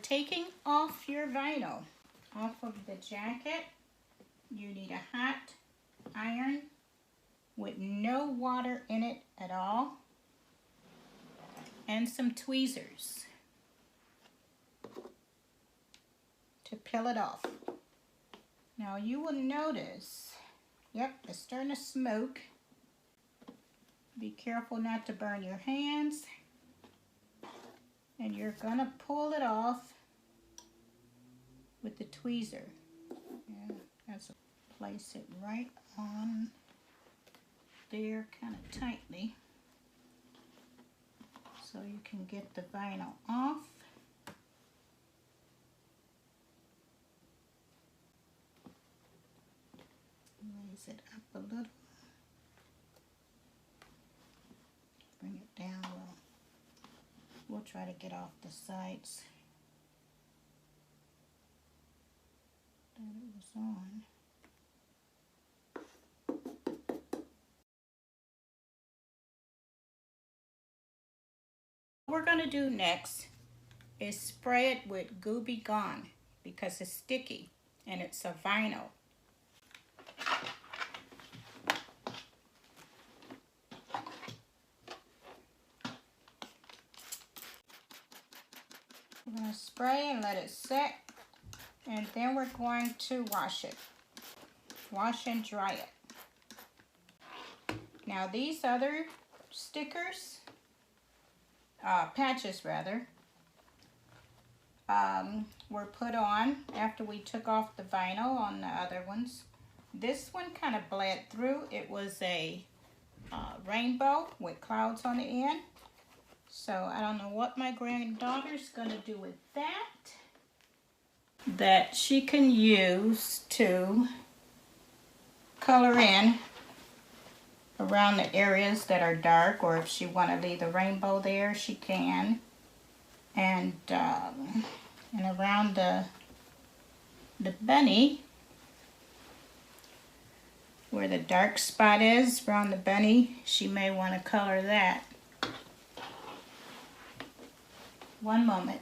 taking off your vinyl off of the jacket, you need a hot iron with no water in it at all and some tweezers to peel it off. Now you will notice, yep, it's starting to smoke. Be careful not to burn your hands. And you're gonna pull it off with the tweezer. Yeah, that's place it right on there kind of tightly so you can get the vinyl off. Raise it up a little. Bring it down a little. We'll try to get off the sides that it was on. What we're going to do next is spray it with Gooby Gone because it's sticky and it's a vinyl. We're going to spray and let it set, and then we're going to wash it. Wash and dry it. Now these other stickers, patches rather, were put on after we took off the vinyl on the other ones. This one kind of bled through. It was a rainbow with clouds on the end. So I don't know what my granddaughter's gonna do with that she can use to color in around the areas that are dark, or if she want to leave the rainbow there, she can. And around the bunny, where the dark spot is around the bunny, she may want to color that. One moment.